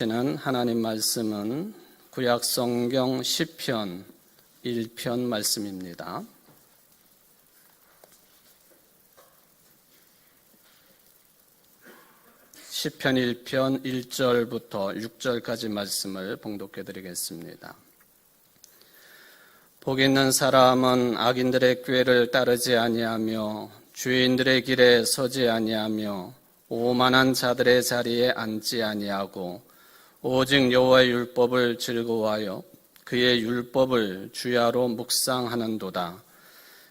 는 하나님 말씀은 구약 성경 시편 1편 말씀입니다. 시편 1편 1절부터 6절까지 말씀을 봉독해 드리겠습니다. 복 있는 사람은 악인들의 꾀를 따르지 아니하며 죄인들의 길에 서지 아니하며 오만한 자들의 자리에 앉지 아니하고 오직 여호와의 율법을 즐거워하여 그의 율법을 주야로 묵상하는도다.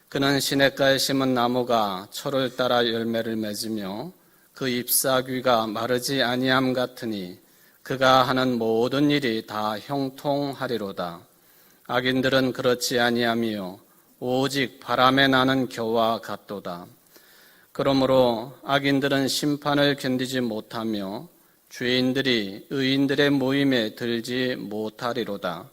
그는 시냇가에 심은 나무가 철을 따라 열매를 맺으며 그 잎사귀가 마르지 아니함 같으니 그가 하는 모든 일이 다 형통하리로다. 악인들은 그렇지 아니하며 오직 바람에 나는 겨와 같도다. 그러므로 악인들은 심판을 견디지 못하며 죄인들이 의인들의 모임에 들지 못하리로다.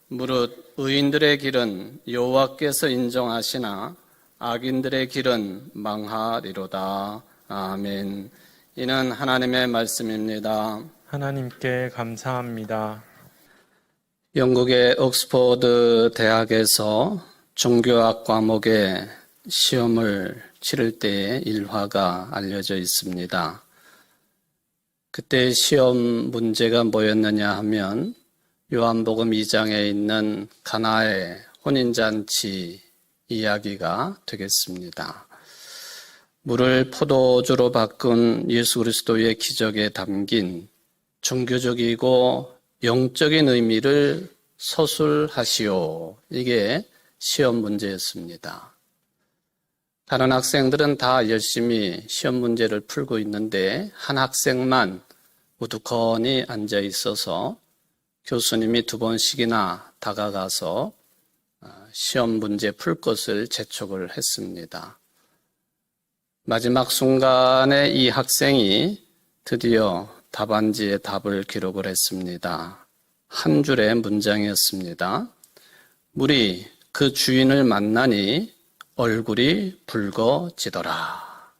무릇 의인들의 길은 여호와께서 인정하시나 악인들의 길은 망하리로다. 아멘. 이는 하나님의 말씀입니다. 하나님께 감사합니다. 영국의 옥스퍼드 대학에서 종교학 과목의 시험을 치를 때의 일화가 알려져 있습니다. 그때 시험 문제가 뭐였느냐 하면 요한복음 2장에 있는 가나의 혼인잔치 이야기가 되겠습니다. 물을 포도주로 바꾼 예수 그리스도의 기적에 담긴 종교적이고 영적인 의미를 서술하시오. 이게 시험 문제였습니다. 다른 학생들은 다 열심히 시험 문제를 풀고 있는데 한 학생만 우두커니 앉아 있어서 교수님이 2번씩이나 다가가서 시험 문제 풀 것을 재촉을 했습니다. 마지막 순간에 이 학생이 드디어 답안지에 답을 기록을 했습니다. 한 줄의 문장이었습니다. 물이 그 주인을 만나니 얼굴이 붉어지더라.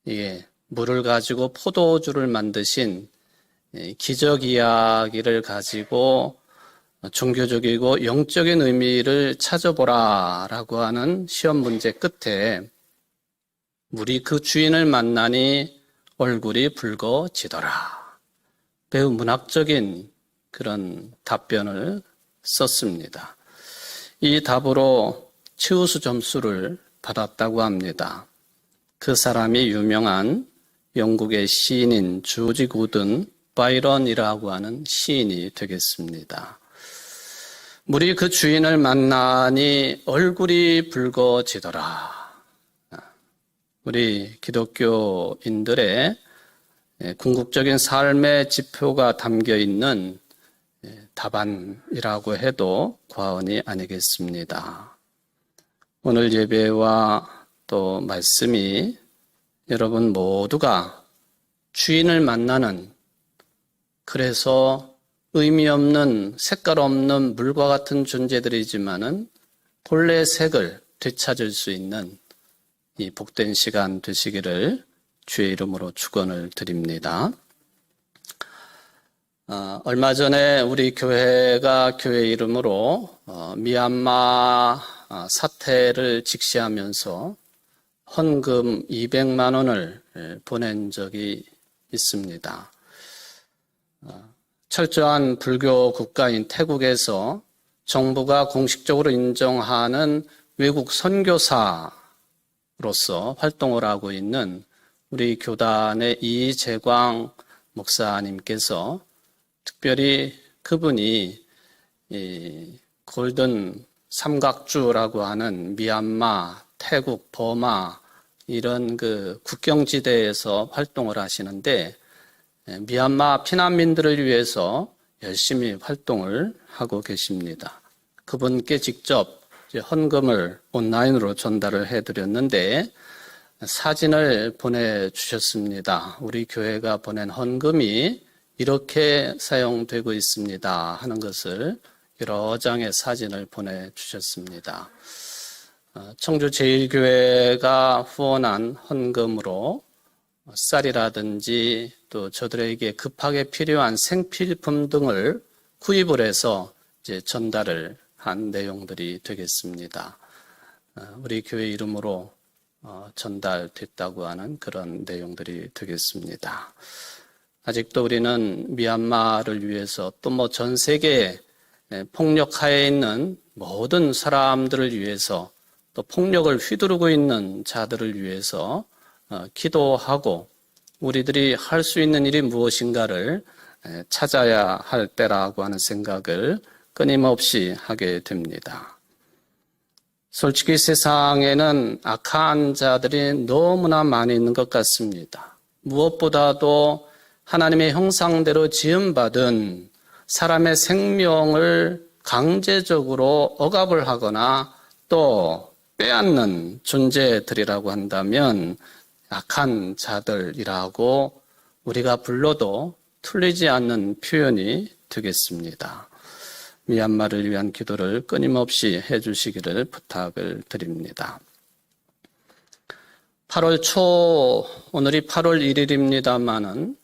이게 물을 가지고 포도주를 만드신 기적 이야기를 가지고 종교적이고 영적인 의미를 찾아보라라고 하는 시험 문제 끝에 물이 그 주인을 만나니 얼굴이 붉어지더라. 매우 문학적인 그런 답변을 썼습니다. 이 답으로 최우수 점수를 받았다고 합니다. 그 사람이 유명한 영국의 시인인 조지 고든 바이런이라고 하는 시인이 되겠습니다. 물이 그 주인을 만나니 얼굴이 붉어지더라. 우리 기독교인들의 궁극적인 삶의 지표가 담겨 있는 답안이라고 해도 과언이 아니겠습니다. 오늘 예배와 또 말씀이 여러분 모두가 주인을 만나는, 그래서 의미 없는 색깔 없는 물과 같은 존재들이지만은 본래의 색을 되찾을 수 있는 이 복된 시간 되시기를 주의 이름으로 축원을 드립니다. 얼마 전에 우리 교회가 교회 이름으로 미얀마 사태를 직시하면서 헌금 200만 원을 보낸 적이 있습니다. 철저한 불교 국가인 태국에서 정부가 공식적으로 인정하는 외국 선교사로서 활동을 하고 있는 우리 교단의 이재광 목사님께서 특별히 그분이 이 골든 삼각주라고 하는 미얀마, 태국, 버마 이런 그 국경지대에서 활동을 하시는데 미얀마 피난민들을 위해서 열심히 활동을 하고 계십니다. 그분께 직접 헌금을 온라인으로 전달을 해드렸는데 사진을 보내주셨습니다. 우리 교회가 보낸 헌금이 이렇게 사용되고 있습니다 하는 것을 여러 장의 사진을 보내주셨습니다. 청주제일교회가 후원한 헌금으로 쌀이라든지 또 저들에게 급하게 필요한 생필품 등을 구입을 해서 이제 전달을 한 내용들이 되겠습니다. 우리 교회 이름으로 전달됐다고 하는 그런 내용들이 되겠습니다. 아직도 우리는 미얀마를 위해서 또 뭐 전 세계 폭력하에 있는 모든 사람들을 위해서 또 폭력을 휘두르고 있는 자들을 위해서 기도하고 우리들이 할 수 있는 일이 무엇인가를 찾아야 할 때라고 하는 생각을 끊임없이 하게 됩니다. 솔직히 세상에는 악한 자들이 너무나 많이 있는 것 같습니다. 무엇보다도 하나님의 형상대로 지음받은 사람의 생명을 강제적으로 억압을 하거나 또 빼앗는 존재들이라고 한다면 악한 자들이라고 우리가 불러도 틀리지 않는 표현이 되겠습니다. 미얀마를 위한 기도를 끊임없이 해주시기를 부탁을 드립니다. 8월 초, 오늘이 8월 1일입니다만은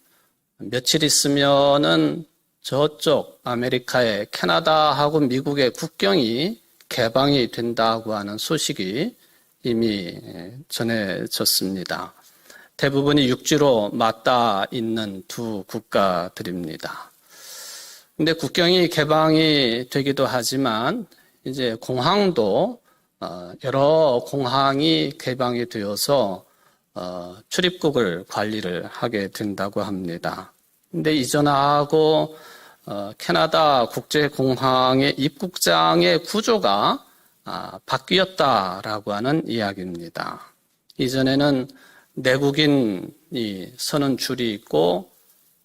며칠 있으면은 저쪽 아메리카의 캐나다하고 미국의 국경이 개방이 된다고 하는 소식이 이미 전해졌습니다. 대부분이 육지로 맞닿아 있는 두 국가들입니다. 근데 국경이 개방이 되기도 하지만 이제 공항도 여러 공항이 개방이 되어서 출입국을 관리를 하게 된다고 합니다. 근데 이전하고 캐나다 국제공항의 입국장의 구조가 바뀌었다라고 하는 이야기입니다. 이전에는 내국인이 서는 줄이 있고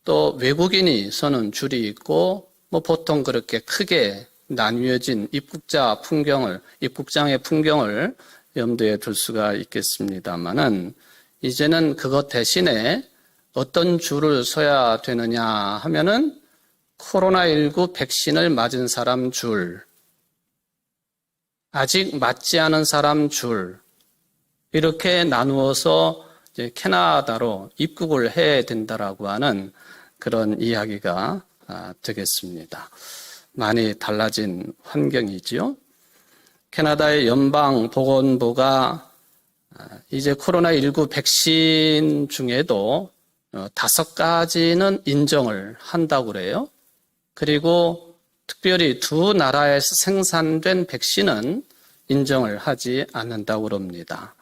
또 외국인이 서는 줄이 있고 뭐 보통 그렇게 크게 나뉘어진 입국장의 풍경을 염두에 둘 수가 있겠습니다만은 이제는 그것 대신에 어떤 줄을 서야 되느냐 하면은 코로나19 백신을 맞은 사람 줄, 아직 맞지 않은 사람 줄, 이렇게 나누어서 이제 캐나다로 입국을 해야 된다라고 하는 그런 이야기가 되겠습니다. 많이 달라진 환경이지요. 캐나다의 연방보건부가 이제 코로나19 백신 중에도 5가지는 인정을 한다고 그래요. 그리고 특별히 두 나라에서 생산된 백신은 인정을 하지 않는다고 그럽니다.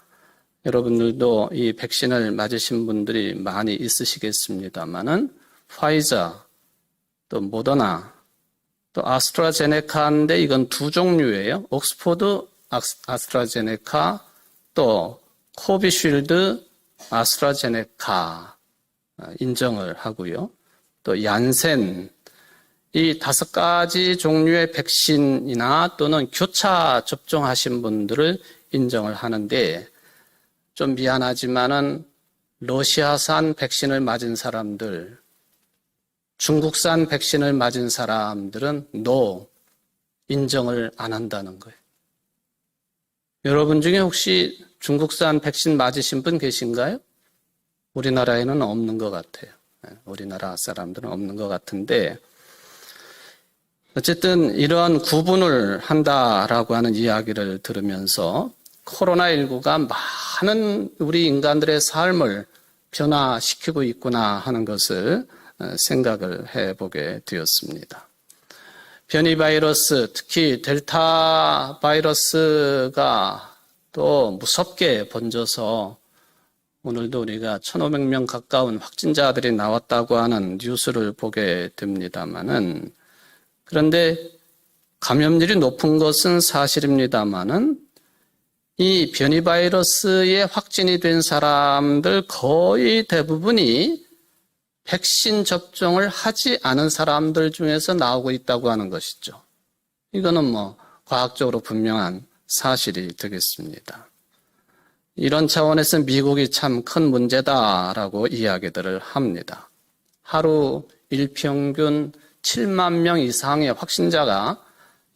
여러분들도 이 백신을 맞으신 분들이 많이 있으시겠습니다만은 파이자, 또 모더나, 또 아스트라제네카인데 이건 두 종류예요. 옥스포드 아스트라제네카, 또 코비쉴드 아스트라제네카 인정을 하고요. 또 얀센, 이 5가지 종류의 백신이나 또는 교차 접종하신 분들을 인정을 하는데 좀 미안하지만은 러시아산 백신을 맞은 사람들, 중국산 백신을 맞은 사람들은 인정을 안 한다는 거예요. 여러분 중에 혹시 중국산 백신 맞으신 분 계신가요? 우리나라에는 없는 것 같아요. 우리나라 사람들은 없는 것 같은데 어쨌든 이러한 구분을 한다라고 하는 이야기를 들으면서 코로나19가 많은 우리 인간들의 삶을 변화시키고 있구나 하는 것을 생각을 해보게 되었습니다. 변이 바이러스, 특히 델타 바이러스가 또 무섭게 번져서 오늘도 우리가 1,500명 가까운 확진자들이 나왔다고 하는 뉴스를 보게 됩니다만은 그런데 감염률이 높은 것은 사실입니다만은 이 변이 바이러스에 확진이 된 사람들 거의 대부분이 백신 접종을 하지 않은 사람들 중에서 나오고 있다고 하는 것이죠. 이거는 뭐 과학적으로 분명한 사실이 되겠습니다. 이런 차원에서 미국이 참 큰 문제다라고 이야기들을 합니다. 하루 일평균 7만 명 이상의 확진자가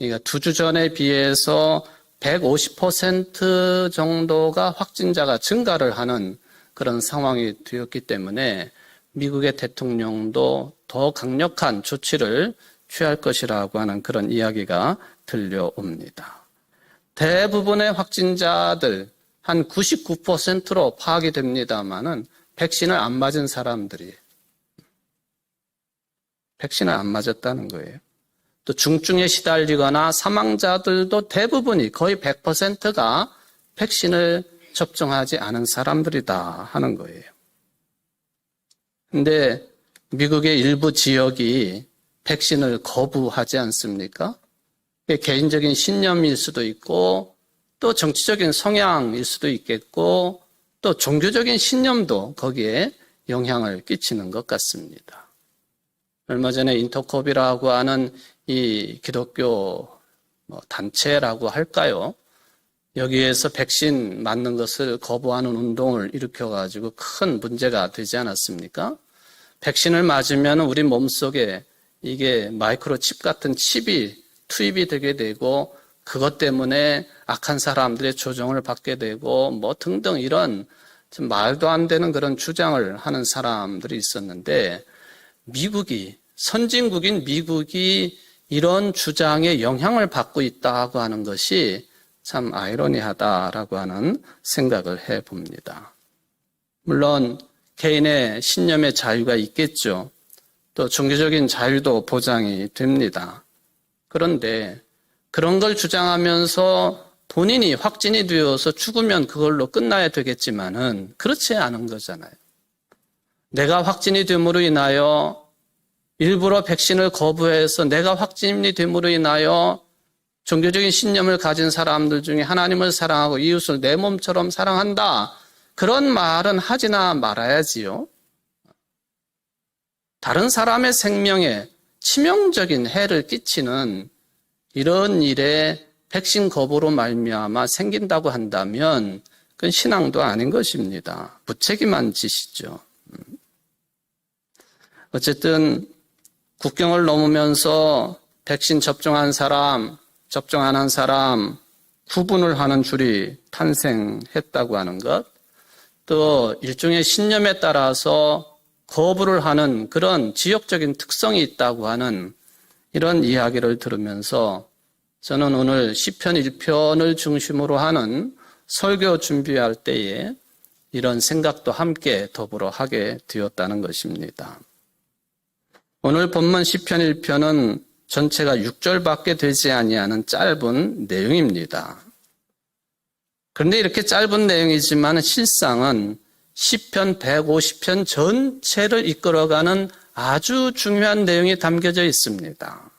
2주 전에 비해서 150% 정도가 확진자가 증가를 하는 그런 상황이 되었기 때문에 미국의 대통령도 더 강력한 조치를 취할 것이라고 하는 그런 이야기가 들려옵니다. 대부분의 확진자들 한 99%로 파악이 됩니다만은 백신을 안 맞은 사람들이 백신을 안 맞았다는 거예요. 또 중증에 시달리거나 사망자들도 대부분이 거의 100%가 백신을 접종하지 않은 사람들이다 하는 거예요. 근데 미국의 일부 지역이 백신을 거부하지 않습니까? 개인적인 신념일 수도 있고 또 정치적인 성향일 수도 있겠고 또 종교적인 신념도 거기에 영향을 끼치는 것 같습니다. 얼마 전에 인터콥이라고 하는 이 기독교 단체라고 할까요? 여기에서 백신 맞는 것을 거부하는 운동을 일으켜가지고 큰 문제가 되지 않았습니까? 백신을 맞으면 우리 몸속에 이게 마이크로칩 같은 칩이 투입이 되게 되고 그것 때문에 악한 사람들의 조종을 받게 되고 등등 이런 좀 말도 안 되는 그런 주장을 하는 사람들이 있었는데 선진국인 미국이 이런 주장에 영향을 받고 있다고 하는 것이 참 아이러니하다라고 하는 생각을 해봅니다. 물론 개인의 신념의 자유가 있겠죠. 또 종교적인 자유도 보장이 됩니다. 그런데 그런 걸 주장하면서 본인이 확진이 되어서 죽으면 그걸로 끝나야 되겠지만은 그렇지 않은 거잖아요. 내가 확진이 됨으로 인하여 일부러 백신을 거부해서 내가 확진이 됨으로 인하여 종교적인 신념을 가진 사람들 중에 하나님을 사랑하고 이웃을 내 몸처럼 사랑한다. 그런 말은 하지나 말아야지요. 다른 사람의 생명에 치명적인 해를 끼치는 이런 일에 백신 거부로 말미암아 생긴다고 한다면 그건 신앙도 아닌 것입니다. 무책임한 짓이죠. 어쨌든 국경을 넘으면서 백신 접종한 사람, 접종 안 한 사람 구분을 하는 줄이 탄생했다고 하는 것, 또 일종의 신념에 따라서 거부를 하는 그런 지역적인 특성이 있다고 하는 이런 이야기를 들으면서 저는 오늘 시편 1편을 중심으로 하는 설교 준비할 때에 이런 생각도 함께 더불어 하게 되었다는 것입니다. 오늘 본문 시편 1편은 전체가 6절밖에 되지 아니하는 짧은 내용입니다. 그런데 이렇게 짧은 내용이지만 실상은 시편 150편 전체를 이끌어가는 아주 중요한 내용이 담겨져 있습니다.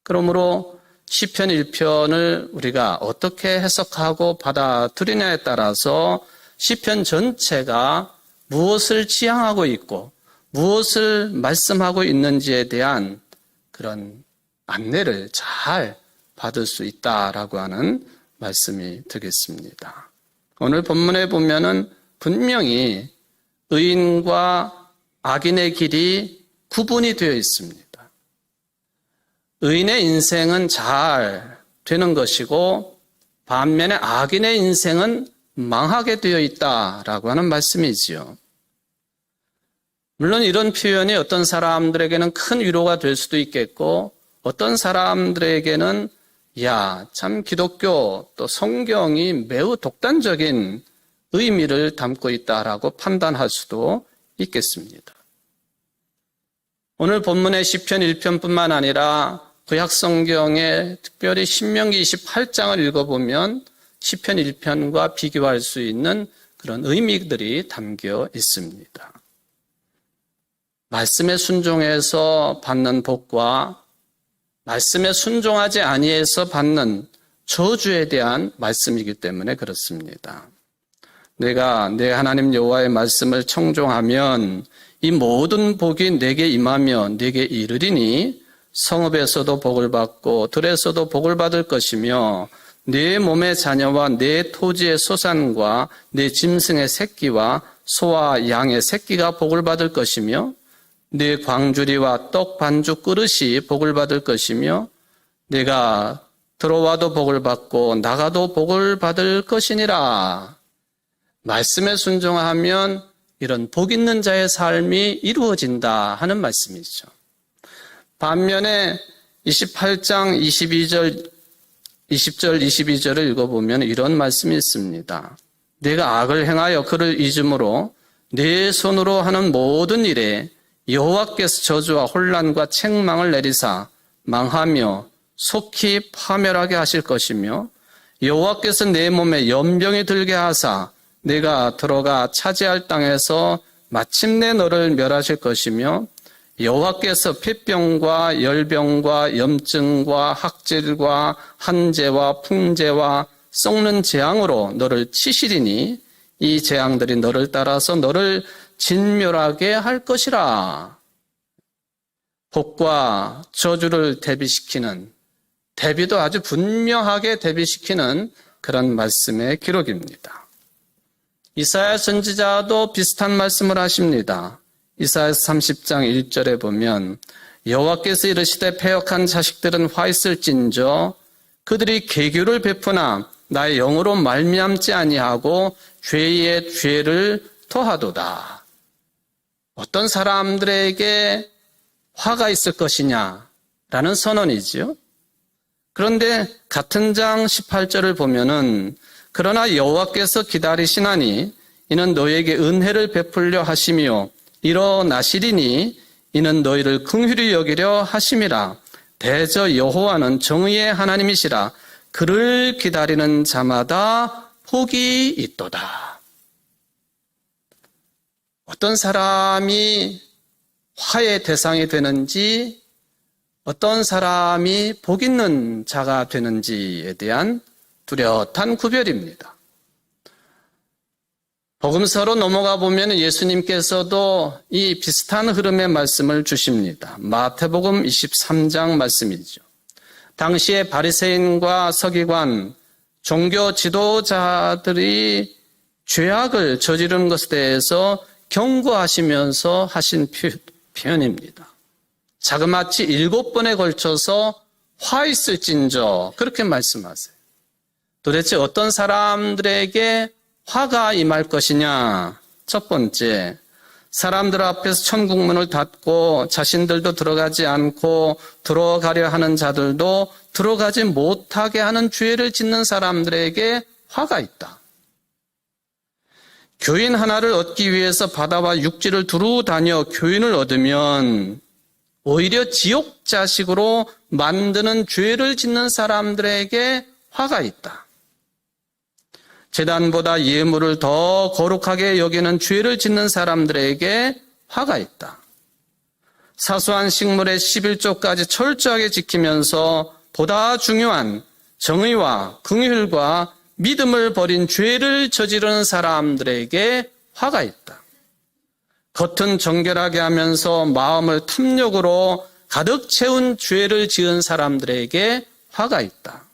그러므로 시편 1편을 우리가 어떻게 해석하고 받아들이냐에 따라서 시편 전체가 무엇을 지향하고 있고 무엇을 말씀하고 있는지에 대한 그런 안내를 잘 받을 수 있다라고 하는 말씀이 되겠습니다. 오늘 본문에 보면은 분명히 의인과 악인의 길이 구분이 되어 있습니다. 의인의 인생은 잘 되는 것이고 반면에 악인의 인생은 망하게 되어 있다라고 하는 말씀이지요. 물론 이런 표현이 어떤 사람들에게는 큰 위로가 될 수도 있겠고 어떤 사람들에게는 참 기독교 또 성경이 매우 독단적인 의미를 담고 있다라고 판단할 수도 있겠습니다. 오늘 본문의 시편 1편뿐만 아니라 구약성경에 특별히 신명기 28장을 읽어보면 시편 1편과 비교할 수 있는 그런 의미들이 담겨 있습니다. 말씀에 순종해서 받는 복과 말씀에 순종하지 아니해서 받는 저주에 대한 말씀이기 때문에 그렇습니다. 내가 내 하나님 여호와의 말씀을 청종하면 이 모든 복이 내게 임하며 내게 이르리니 성읍에서도 복을 받고 들에서도 복을 받을 것이며 내 몸의 자녀와 내 토지의 소산과 내 짐승의 새끼와 소와 양의 새끼가 복을 받을 것이며 내 광주리와 떡 반죽 그릇이 복을 받을 것이며 내가 들어와도 복을 받고 나가도 복을 받을 것이니라. 말씀에 순종하면 이런 복 있는 자의 삶이 이루어진다 하는 말씀이죠. 반면에 28장 20절 22절을 읽어보면 이런 말씀이 있습니다. 내가 악을 행하여 그를 잊음으로 내 손으로 하는 모든 일에 여호와께서 저주와 혼란과 책망을 내리사 망하며 속히 파멸하게 하실 것이며 여호와께서 내 몸에 연병이 들게 하사 내가 들어가 차지할 땅에서 마침내 너를 멸하실 것이며 여호와께서 폐병과 열병과 염증과 학질과 한재와 풍재와 썩는 재앙으로 너를 치시리니 이 재앙들이 너를 따라서 너를 진멸하게 할 것이라. 복과 저주를 대비시키는, 대비도 아주 분명하게 대비시키는 그런 말씀의 기록입니다. 이사야 선지자도 비슷한 말씀을 하십니다. 이사야서 30장 1절에 보면 여호와께서 이르시되 패역한 자식들은 화 있을진저 그들이 계교를 베푸나 나의 영으로 말미암지 아니하고 죄의 죄를 더하도다. 어떤 사람들에게 화가 있을 것이냐라는 선언이지요. 그런데 같은 장 18절을 보면은 그러나 여호와께서 기다리시나니 이는 너에게 은혜를 베풀려 하시며 일어나시리니 이는 너희를 긍휼히 여기려 하심이라. 대저 여호와는 정의의 하나님이시라. 그를 기다리는 자마다 복이 있도다. 어떤 사람이 화의 대상이 되는지, 어떤 사람이 복 있는 자가 되는지에 대한 뚜렷한 구별입니다. 복음서로 넘어가 보면 예수님께서도 이 비슷한 흐름의 말씀을 주십니다. 마태복음 23장 말씀이죠. 당시에 바리새인과 서기관, 종교 지도자들이 죄악을 저지르는 것에 대해서 경고하시면서 하신 표현입니다. 자그마치 7번에 걸쳐서 화 있을진저 그렇게 말씀하세요. 도대체 어떤 사람들에게 화가 임할 것이냐? 첫 번째, 사람들 앞에서 천국문을 닫고 자신들도 들어가지 않고 들어가려 하는 자들도 들어가지 못하게 하는 죄를 짓는 사람들에게 화가 있다. 교인 하나를 얻기 위해서 바다와 육지를 두루 다녀 교인을 얻으면 오히려 지옥 자식으로 만드는 죄를 짓는 사람들에게 화가 있다. 제단보다 예물을 더 거룩하게 여기는 죄를 짓는 사람들에게 화가 있다. 사소한 식물의 11조까지 철저하게 지키면서 보다 중요한 정의와 긍휼과 믿음을 버린 죄를 저지르는 사람들에게 화가 있다. 겉은 정결하게 하면서 마음을 탐욕으로 가득 채운 죄를 지은 사람들에게 화가 있다.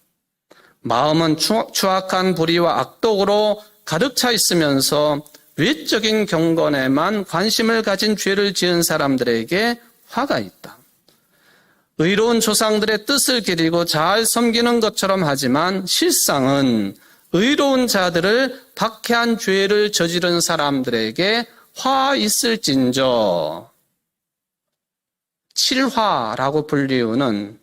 마음은 추악한 불의와 악독으로 가득 차 있으면서 외적인 경건에만 관심을 가진 죄를 지은 사람들에게 화가 있다. 의로운 조상들의 뜻을 기리고 잘 섬기는 것처럼 하지만 실상은 의로운 자들을 박해한 죄를 저지른 사람들에게 화 있을진저. 칠화라고 불리우는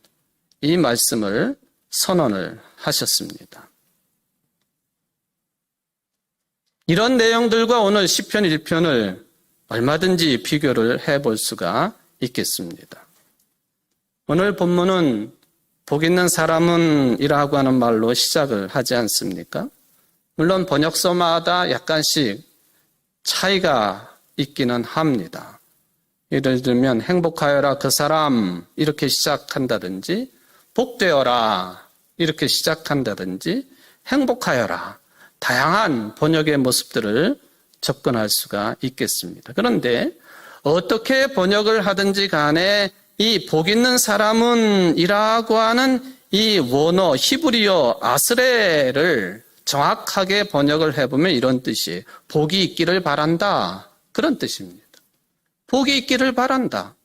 이 말씀을 선언을 하셨습니다. 이런 내용들과 오늘 시편 1편을 얼마든지 비교를 해볼 수가 있겠습니다. 오늘 본문은 복 있는 사람은 이라고 하는 말로 시작을 하지 않습니까? 물론 번역서마다 약간씩 차이가 있기는 합니다. 예를 들면 행복하여라 그 사람 이렇게 시작한다든지 복되어라 이렇게 시작한다든지 행복하여라 다양한 번역의 모습들을 접근할 수가 있겠습니다. 그런데 어떻게 번역을 하든지 간에 이 복 있는 사람은 이라고 하는 이 원어 히브리어 아스레를 정확하게 번역을 해보면 이런 뜻이에요. 복이 있기를 바란다. 그런 뜻입니다. 복이 있기를 바란다.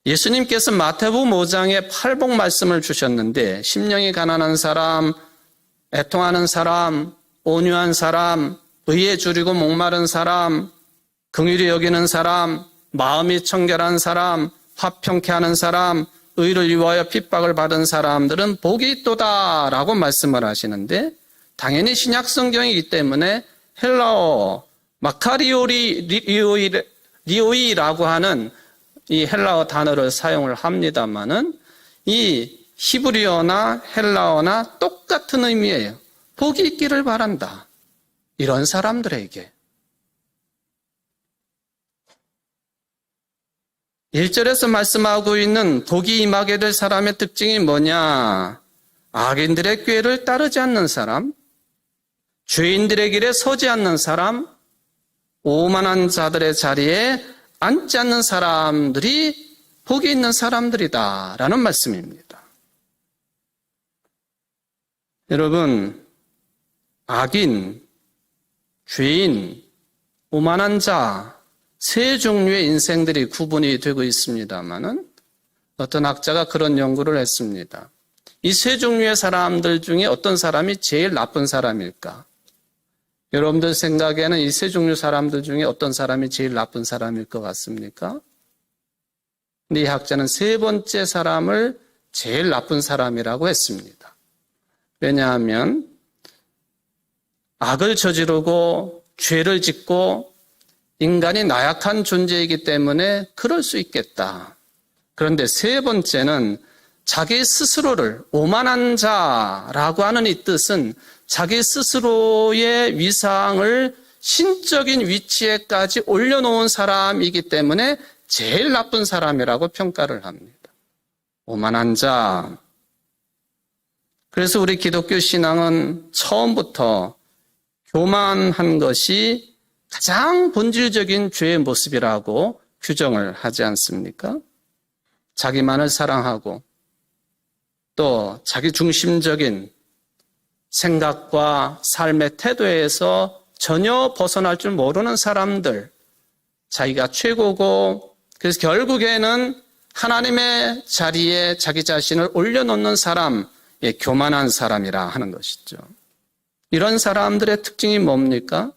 예수님께서 마태복음 5장에 팔복 말씀을 주셨는데 심령이 가난한 사람, 애통하는 사람, 온유한 사람, 의에 줄이고 목마른 사람, 긍휼히 여기는 사람, 마음이 청결한 사람, 화평케 하는 사람, 의를 위하여 핍박을 받은 사람들은 복이 있도다라고 말씀을 하시는데, 당연히 신약 성경이기 때문에 헬라어 마카리오이라고 하는 이 헬라어 단어를 사용을 합니다만은 이 히브리어나 헬라어나 똑같은 의미예요. 복이 있기를 바란다. 이런 사람들에게 1절에서 말씀하고 있는 복이 임하게 될 사람의 특징이 뭐냐? 악인들의 꾀를 따르지 않는 사람, 죄인들의 길에 서지 않는 사람, 오만한 자들의 자리에 앉지 않는 사람들이 복이 있는 사람들이다라는 말씀입니다. 여러분, 악인, 죄인, 오만한 자, 세 종류의 인생들이 구분이 되고 있습니다만은 어떤 학자가 그런 연구를 했습니다. 이 세 종류의 사람들 중에 어떤 사람이 제일 나쁜 사람일까? 여러분들 생각에는 이 세 종류 사람들 중에 어떤 사람이 제일 나쁜 사람일 것 같습니까? 근데 이 학자는 세 번째 사람을 제일 나쁜 사람이라고 했습니다. 왜냐하면 악을 저지르고 죄를 짓고 인간이 나약한 존재이기 때문에 그럴 수 있겠다. 그런데 세 번째는 자기 스스로를 오만한 자라고 하는 이 뜻은 자기 스스로의 위상을 신적인 위치에까지 올려놓은 사람이기 때문에 제일 나쁜 사람이라고 평가를 합니다. 오만한 자. 그래서 우리 기독교 신앙은 처음부터 교만한 것이 가장 본질적인 죄의 모습이라고 규정을 하지 않습니까? 자기만을 사랑하고 또 자기 중심적인 생각과 삶의 태도에서 전혀 벗어날 줄 모르는 사람들, 자기가 최고고 그래서 결국에는 하나님의 자리에 자기 자신을 올려놓는 사람, 교만한 사람이라 하는 것이죠. 이런 사람들의 특징이 뭡니까?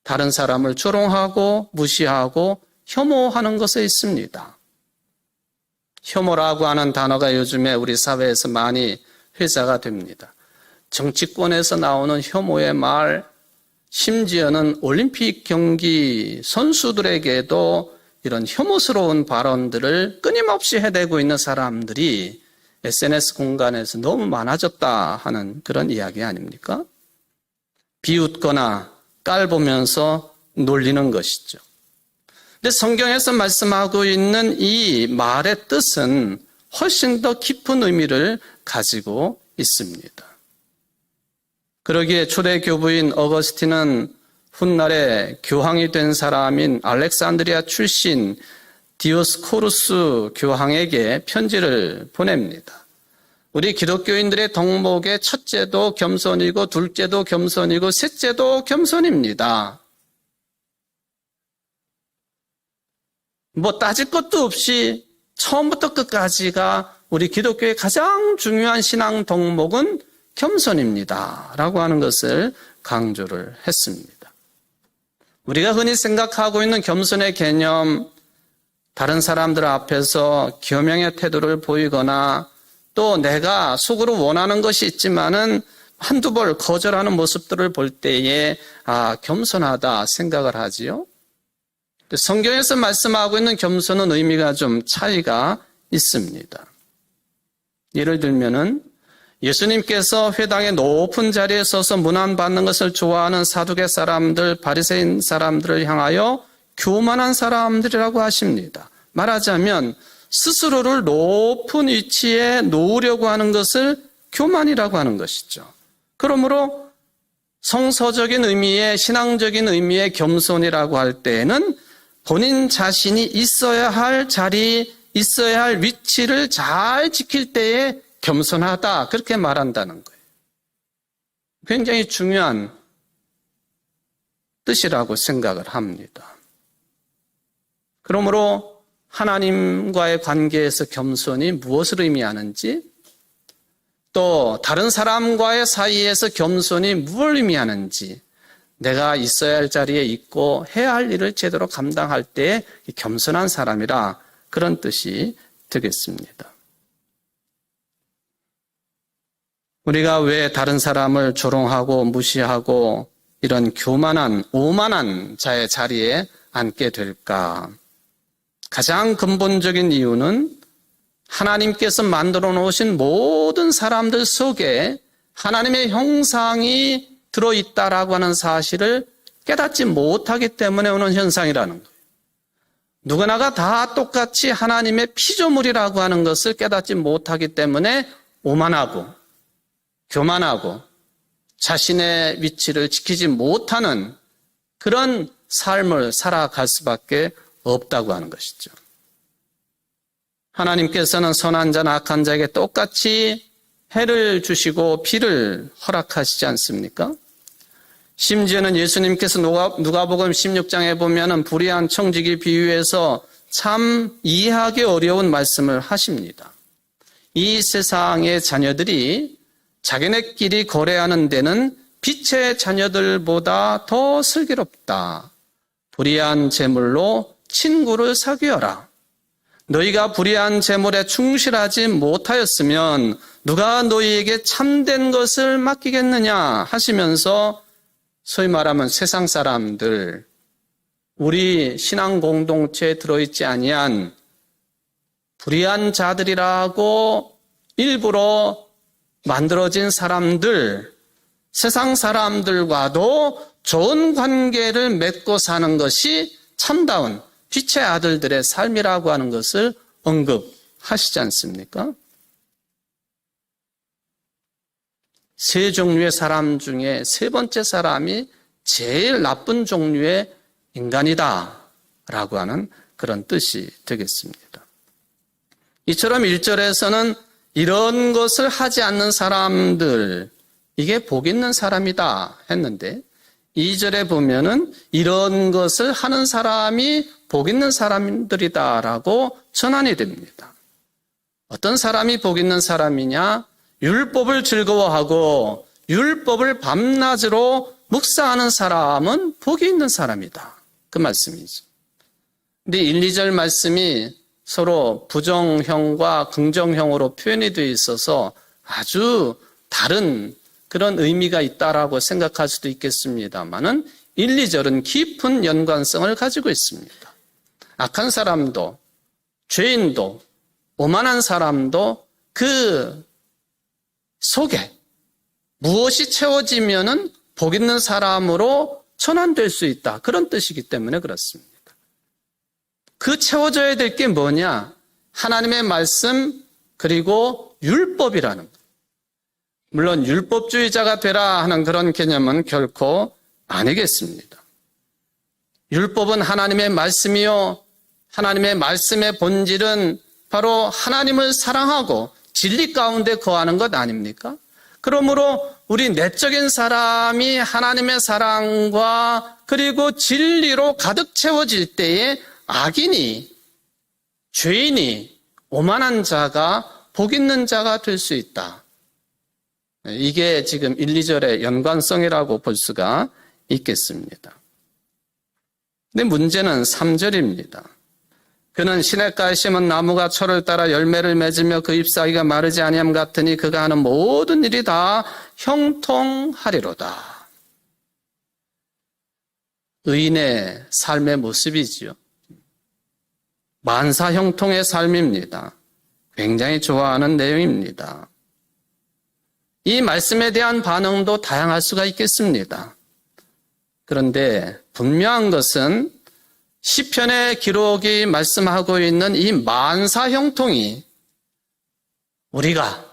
다른 사람을 조롱하고 무시하고 혐오하는 것에 있습니다. 혐오라고 하는 단어가 요즘에 우리 사회에서 많이 회자가 됩니다. 정치권에서 나오는 혐오의 말, 심지어는 올림픽 경기 선수들에게도 이런 혐오스러운 발언들을 끊임없이 해대고 있는 사람들이 SNS 공간에서 너무 많아졌다 하는 그런 이야기 아닙니까? 비웃거나 깔보면서 놀리는 것이죠. 근데 성경에서 말씀하고 있는 이 말의 뜻은 훨씬 더 깊은 의미를 가지고 있습니다. 그러기에 초대 교부인 어거스틴은 훗날에 교황이 된 사람인 알렉산드리아 출신 디오스코루스 교황에게 편지를 보냅니다. 우리 기독교인들의 덕목의 첫째도 겸손이고 둘째도 겸손이고 셋째도 겸손입니다. 뭐 따질 것도 없이 처음부터 끝까지가 우리 기독교의 가장 중요한 신앙 덕목은 겸손입니다. 라고 하는 것을 강조를 했습니다. 우리가 흔히 생각하고 있는 겸손의 개념, 다른 사람들 앞에서 겸양의 태도를 보이거나 또 내가 속으로 원하는 것이 있지만은 한두 번 거절하는 모습들을 볼 때에 겸손하다 생각을 하지요. 성경에서 말씀하고 있는 겸손은 의미가 좀 차이가 있습니다. 예를 들면은 예수님께서 회당의 높은 자리에 서서 문안받는 것을 좋아하는 사두개 사람들, 바리새인 사람들을 향하여 교만한 사람들이라고 하십니다. 말하자면 스스로를 높은 위치에 놓으려고 하는 것을 교만이라고 하는 것이죠. 그러므로 성서적인 의미의 신앙적인 의미의 겸손이라고 할 때에는 본인 자신이 있어야 할 자리, 있어야 할 위치를 잘 지킬 때에 겸손하다 그렇게 말한다는 거예요. 굉장히 중요한 뜻이라고 생각을 합니다. 그러므로 하나님과의 관계에서 겸손이 무엇을 의미하는지 또 다른 사람과의 사이에서 겸손이 뭘 의미하는지, 내가 있어야 할 자리에 있고 해야 할 일을 제대로 감당할 때 겸손한 사람이라, 그런 뜻이 되겠습니다. 우리가 왜 다른 사람을 조롱하고 무시하고 이런 교만한, 오만한 자의 자리에 앉게 될까? 가장 근본적인 이유는 하나님께서 만들어 놓으신 모든 사람들 속에 하나님의 형상이 들어있다라고 하는 사실을 깨닫지 못하기 때문에 오는 현상이라는 거예요. 누구나가 다 똑같이 하나님의 피조물이라고 하는 것을 깨닫지 못하기 때문에 오만하고 교만하고 자신의 위치를 지키지 못하는 그런 삶을 살아갈 수밖에 없다고 하는 것이죠. 하나님께서는 선한 자나 악한 자에게 똑같이 해를 주시고 비를 허락하시지 않습니까? 심지어는 예수님께서 누가복음 16장에 보면은 불의한 청지기 비유해서 참 이해하기 어려운 말씀을 하십니다. 이 세상의 자녀들이 자기네끼리 거래하는 데는 빛의 자녀들보다 더 슬기롭다. 불의한 재물로 친구를 사귀어라. 너희가 불의한 재물에 충실하지 못하였으면 누가 너희에게 참된 것을 맡기겠느냐 하시면서, 소위 말하면 세상 사람들, 우리 신앙 공동체에 들어있지 아니한 불의한 자들이라고 일부러 만들어진 사람들, 세상 사람들과도 좋은 관계를 맺고 사는 것이 참다운 빛의 아들들의 삶이라고 하는 것을 언급하시지 않습니까? 세 종류의 사람 중에 세 번째 사람이 제일 나쁜 종류의 인간이다 라고 하는 그런 뜻이 되겠습니다. 이처럼 1절에서는 이런 것을 하지 않는 사람들, 이게 복 있는 사람이다 했는데, 2절에 보면은 이런 것을 하는 사람이 복 있는 사람들이다라고 전환이 됩니다. 어떤 사람이 복 있는 사람이냐? 율법을 즐거워하고 율법을 밤낮으로 묵상하는 사람은 복이 있는 사람이다. 그 말씀이죠. 근데 1, 2절 말씀이 서로 부정형과 긍정형으로 표현이 되어 있어서 아주 다른 그런 의미가 있다라고 생각할 수도 있겠습니다만은 1, 2절은 깊은 연관성을 가지고 있습니다. 악한 사람도, 죄인도, 오만한 사람도 그 속에 무엇이 채워지면은 복 있는 사람으로 전환될 수 있다. 그런 뜻이기 때문에 그렇습니다. 그 채워져야 될 게 뭐냐? 하나님의 말씀 그리고 율법이라는 것. 물론 율법주의자가 되라 하는 그런 개념은 결코 아니겠습니다. 율법은 하나님의 말씀이요. 하나님의 말씀의 본질은 바로 하나님을 사랑하고 진리 가운데 거하는 것 아닙니까? 그러므로 우리 내적인 사람이 하나님의 사랑과 그리고 진리로 가득 채워질 때에 악인이, 죄인이, 오만한 자가 복 있는 자가 될 수 있다. 이게 지금 1, 2절의 연관성이라고 볼 수가 있겠습니다. 근데 문제는 3절입니다. 그는 시냇가에 심은 나무가 철을 따라 열매를 맺으며 그 잎사귀가 마르지 아니함 같으니 그가 하는 모든 일이 다 형통하리로다. 의인의 삶의 모습이지요. 만사형통의 삶입니다. 굉장히 좋아하는 내용입니다. 이 말씀에 대한 반응도 다양할 수가 있겠습니다. 그런데 분명한 것은 시편의 기록이 말씀하고 있는 이 만사형통이 우리가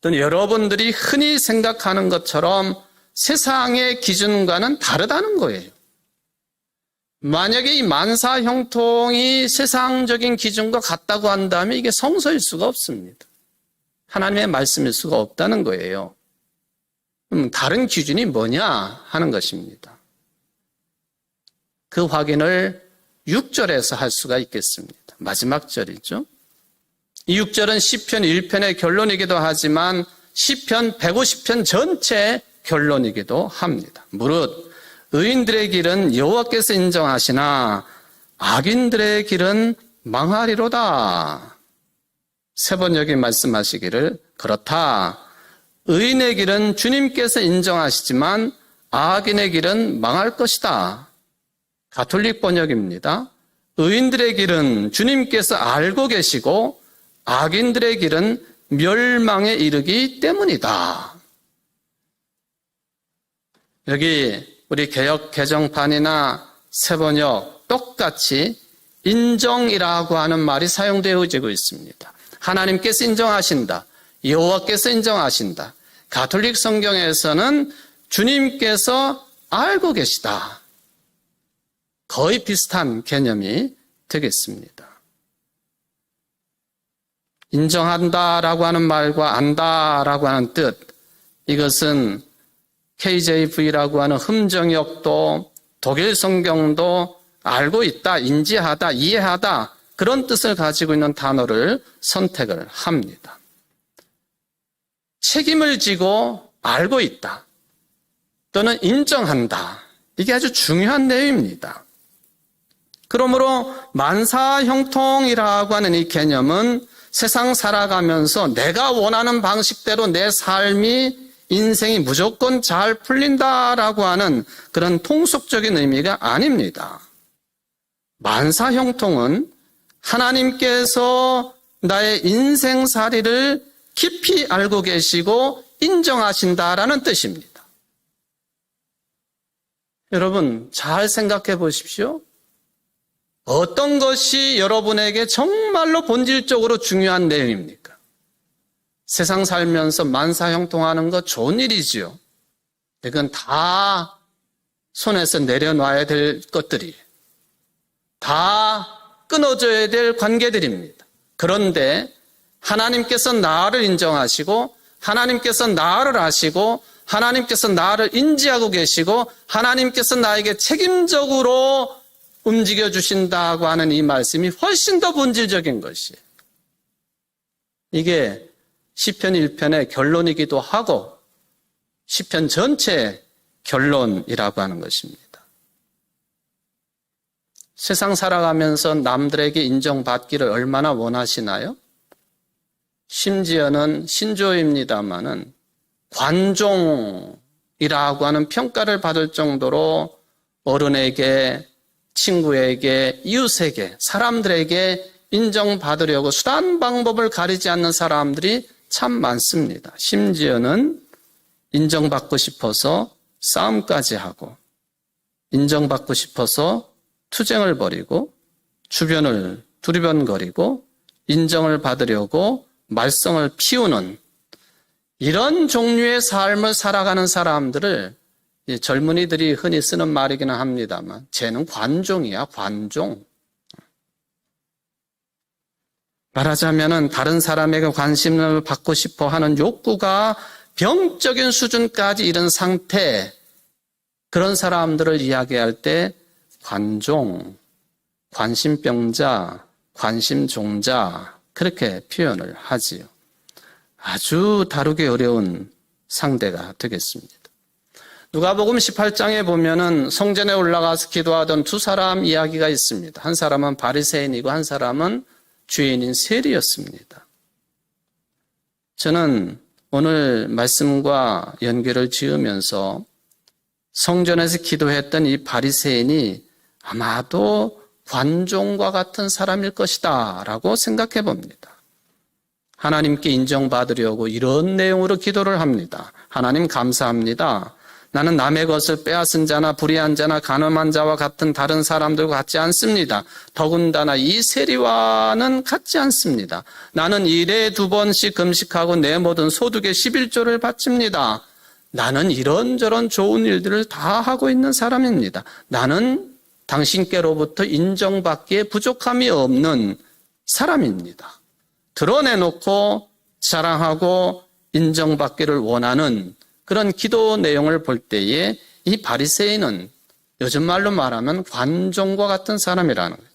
또는 여러분들이 흔히 생각하는 것처럼 세상의 기준과는 다르다는 거예요. 만약에 이 만사형통이 세상적인 기준과 같다고 한다면 이게 성서일 수가 없습니다. 하나님의 말씀일 수가 없다는 거예요. 다른 기준이 뭐냐 하는 것입니다. 그 확인을 6절에서 할 수가 있겠습니다. 마지막 절이죠. 이 6절은 시편 1편의 결론이기도 하지만 시편 150편 전체 결론이기도 합니다. 무릇 의인들의 길은 여호와께서 인정하시나 악인들의 길은 망하리로다. 세번역이 말씀하시기를 그렇다. 의인의 길은 주님께서 인정하시지만 악인의 길은 망할 것이다. 가톨릭 번역입니다. 의인들의 길은 주님께서 알고 계시고 악인들의 길은 멸망에 이르기 때문이다. 여기 우리 개역 개정판이나 세번역 똑같이 인정이라고 하는 말이 사용되어지고 있습니다. 하나님께서 인정하신다. 여호와께서 인정하신다. 가톨릭 성경에서는 주님께서 알고 계시다. 거의 비슷한 개념이 되겠습니다. 인정한다라고 하는 말과 안다라고 하는 뜻, 이것은 KJV라고 하는 흠정역도 독일 성경도 알고 있다, 인지하다, 이해하다 그런 뜻을 가지고 있는 단어를 선택을 합니다. 책임을 지고 알고 있다 또는 인정한다, 이게 아주 중요한 내용입니다. 그러므로 만사형통이라고 하는 이 개념은 세상 살아가면서 내가 원하는 방식대로 내 삶이 인생이 무조건 잘 풀린다라고 하는 그런 통속적인 의미가 아닙니다. 만사형통은 하나님께서 나의 인생살이를 깊이 알고 계시고 인정하신다라는 뜻입니다. 여러분 잘 생각해 보십시오. 어떤 것이 여러분에게 정말로 본질적으로 중요한 내용입니까? 세상 살면서 만사형통하는 거 좋은 일이지요. 이건 다 손에서 내려놔야 될 것들이, 다 끊어져야 될 관계들입니다. 그런데 하나님께서 나를 인정하시고 하나님께서 나를 아시고 하나님께서 나를 인지하고 계시고 하나님께서 나에게 책임적으로 움직여주신다고 하는 이 말씀이 훨씬 더 본질적인 것이에요. 이게 시편 1편의 결론이기도 하고 시편 전체의 결론이라고 하는 것입니다. 세상 살아가면서 남들에게 인정받기를 얼마나 원하시나요? 심지어는 신조입니다마는 관종이라고 하는 평가를 받을 정도로 어른에게, 친구에게, 이웃에게, 사람들에게 인정받으려고 수단 방법을 가리지 않는 사람들이 참 많습니다. 심지어는 인정받고 싶어서 싸움까지 하고, 인정받고 싶어서 투쟁을 벌이고, 주변을 두리번거리고, 인정을 받으려고 말썽을 피우는 이런 종류의 삶을 살아가는 사람들을 젊은이들이 흔히 쓰는 말이기는 합니다만, 쟤는 관종이야, 관종. 말하자면은 다른 사람에게 관심을 받고 싶어 하는 욕구가 병적인 수준까지 이른 상태, 그런 사람들을 이야기할 때 관종, 관심병자, 관심종자 그렇게 표현을 하지요. 아주 다루기 어려운 상대가 되겠습니다. 누가복음 18장에 보면은 성전에 올라가서 기도하던 두 사람 이야기가 있습니다. 한 사람은 바리새인이고 한 사람은 죄인인 세리였습니다. 저는 오늘 말씀과 연결을 지으면서 성전에서 기도했던 이 바리새인이 아마도 관종과 같은 사람일 것이다 라고 생각해 봅니다. 하나님께 인정받으려고 이런 내용으로 기도를 합니다. 하나님 감사합니다. 나는 남의 것을 빼앗은 자나 불의한 자나 간음한 자와 같은 다른 사람들과 같지 않습니다. 더군다나 이 세리와는 같지 않습니다. 나는 일에 2번씩 금식하고 내 모든 소득의 11조를 바칩니다. 나는 이런저런 좋은 일들을 다 하고 있는 사람입니다. 나는 당신께로부터 인정받기에 부족함이 없는 사람입니다. 드러내놓고 자랑하고 인정받기를 원하는 그런 기도 내용을 볼 때에 이 바리새인은 요즘 말로 말하면 관종과 같은 사람이라는 거예요.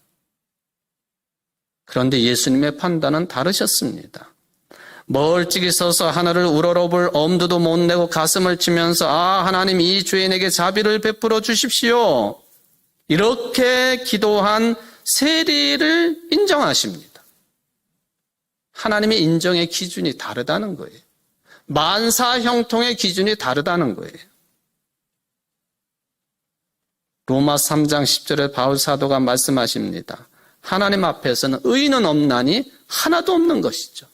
그런데 예수님의 판단은 다르셨습니다. 멀찍이 서서 하늘을 우러러볼 엄두도 못 내고 가슴을 치면서 하나님 이 죄인에게 자비를 베풀어 주십시오. 이렇게 기도한 세리를 인정하십니다. 하나님의 인정의 기준이 다르다는 거예요. 만사 형통의 기준이 다르다는 거예요. 로마 3장 10절에 바울 사도가 말씀하십니다. 하나님 앞에서는 의인은 없나니 하나도 없는 것이죠.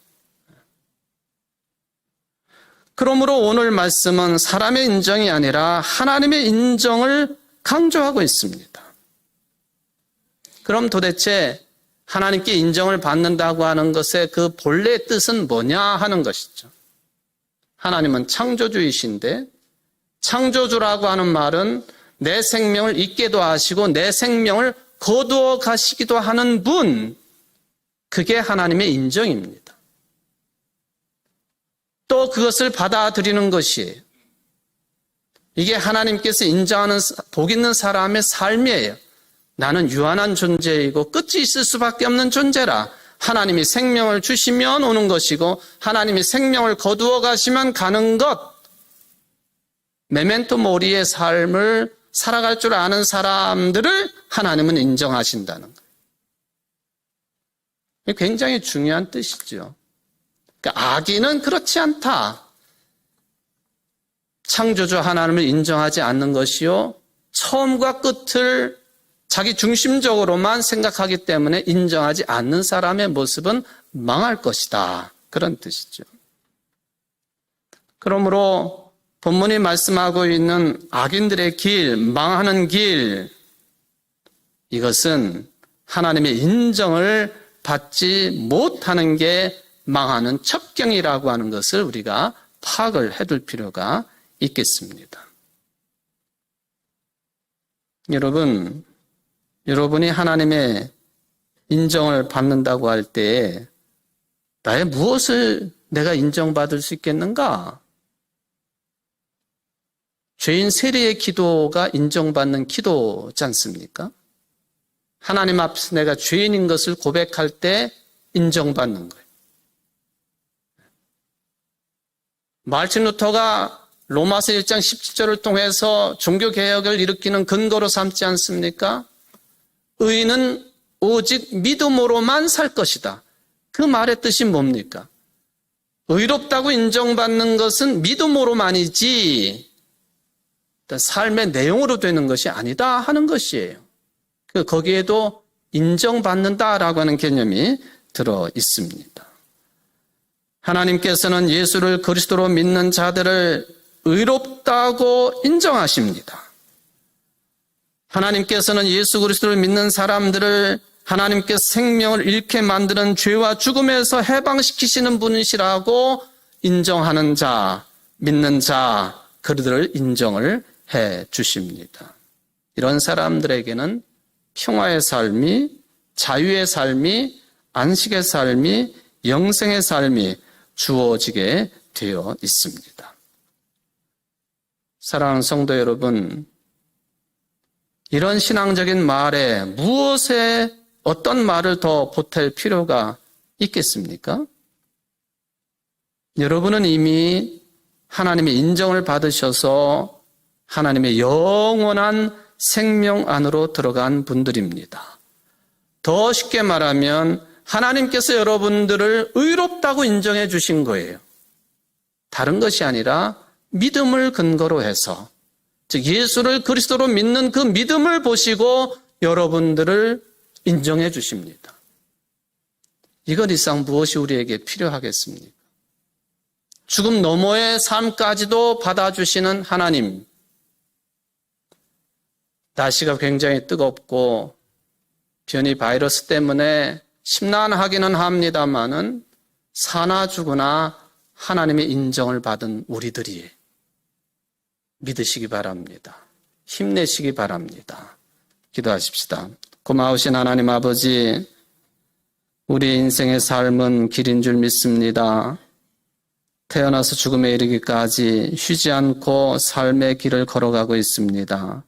그러므로 오늘 말씀은 사람의 인정이 아니라 하나님의 인정을 강조하고 있습니다. 그럼 도대체 하나님께 인정을 받는다고 하는 것의 그 본래 뜻은 뭐냐 하는 것이죠. 하나님은 창조주이신데 창조주라고 하는 말은 내 생명을 있게도 하시고 내 생명을 거두어 가시기도 하는 분, 그게 하나님의 인정입니다. 또 그것을 받아들이는 것이에요. 이게 하나님께서 인정하는 복 있는 사람의 삶이에요. 나는 유한한 존재이고 끝이 있을 수밖에 없는 존재라. 하나님이 생명을 주시면 오는 것이고 하나님이 생명을 거두어 가시면 가는 것. 메멘토 모리의 삶을 살아갈 줄 아는 사람들을 하나님은 인정하신다는 거예요. 이게 굉장히 중요한 뜻이죠. 그러니까 악인은 그렇지 않다. 창조주 하나님을 인정하지 않는 것이요. 처음과 끝을 자기 중심적으로만 생각하기 때문에 인정하지 않는 사람의 모습은 망할 것이다. 그런 뜻이죠. 그러므로 본문이 말씀하고 있는 악인들의 길, 망하는 길, 이것은 하나님의 인정을 받지 못하는 게 망하는 첩경이라고 하는 것을 우리가 파악을 해둘 필요가 있겠습니다. 여러분이 하나님의 인정을 받는다고 할 때 나의 무엇을 내가 인정받을 수 있겠는가? 죄인 세리의 기도가 인정받는 기도지 않습니까? 하나님 앞에서 내가 죄인인 것을 고백할 때 인정받는 거예요. 마르틴 루터가 로마서 1장 17절을 통해서 종교개혁을 일으키는 근거로 삼지 않습니까? 의인은 오직 믿음으로만 살 것이다. 그 말의 뜻이 뭡니까? 의롭다고 인정받는 것은 믿음으로만이지 삶의 내용으로 되는 것이 아니다 하는 것이에요. 거기에도 인정받는다라고 하는 개념이 들어 있습니다. 하나님께서는 예수를 그리스도로 믿는 자들을 의롭다고 인정하십니다. 하나님께서는 예수 그리스도를 믿는 사람들을 하나님께서 생명을 잃게 만드는 죄와 죽음에서 해방시키시는 분이시라고 인정하는 자, 믿는 자, 그들을 인정을 해 주십니다. 이런 사람들에게는 평화의 삶이, 자유의 삶이, 안식의 삶이, 영생의 삶이 주어지게 되어 있습니다. 사랑하는 성도 여러분, 이런 신앙적인 말에 무엇에 어떤 말을 더 보탤 필요가 있겠습니까? 여러분은 이미 하나님의 인정을 받으셔서 하나님의 영원한 생명 안으로 들어간 분들입니다. 더 쉽게 말하면 하나님께서 여러분들을 의롭다고 인정해 주신 거예요. 다른 것이 아니라 믿음을 근거로 해서, 즉 예수를 그리스도로 믿는 그 믿음을 보시고 여러분들을 인정해 주십니다. 이것 이상 무엇이 우리에게 필요하겠습니까? 죽음 너머의 삶까지도 받아주시는 하나님. 날씨가 굉장히 뜨겁고 변이 바이러스 때문에 심란하기는 합니다만은 사나 죽으나 하나님의 인정을 받은 우리들이 믿으시기 바랍니다. 힘내시기 바랍니다. 기도하십시다. 고마우신 하나님 아버지, 우리 인생의 삶은 길인 줄 믿습니다. 태어나서 죽음에 이르기까지 쉬지 않고 삶의 길을 걸어가고 있습니다.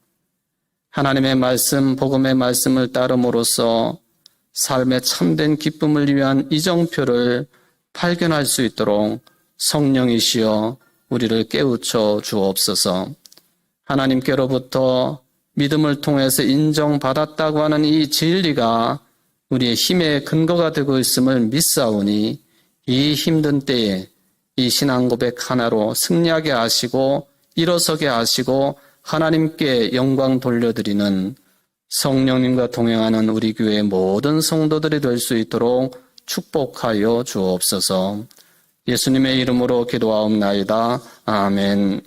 하나님의 말씀, 복음의 말씀을 따름으로써 삶의 참된 기쁨을 위한 이정표를 발견할 수 있도록 성령이시여 우리를 깨우쳐 주옵소서. 하나님께로부터 믿음을 통해서 인정받았다고 하는 이 진리가 우리의 힘의 근거가 되고 있음을 믿사오니 이 힘든 때에 이 신앙 고백 하나로 승리하게 하시고 일어서게 하시고 하나님께 영광 돌려드리는 성령님과 동행하는 우리 교회의 모든 성도들이 될 수 있도록 축복하여 주옵소서. 예수님의 이름으로 기도하옵나이다. 아멘.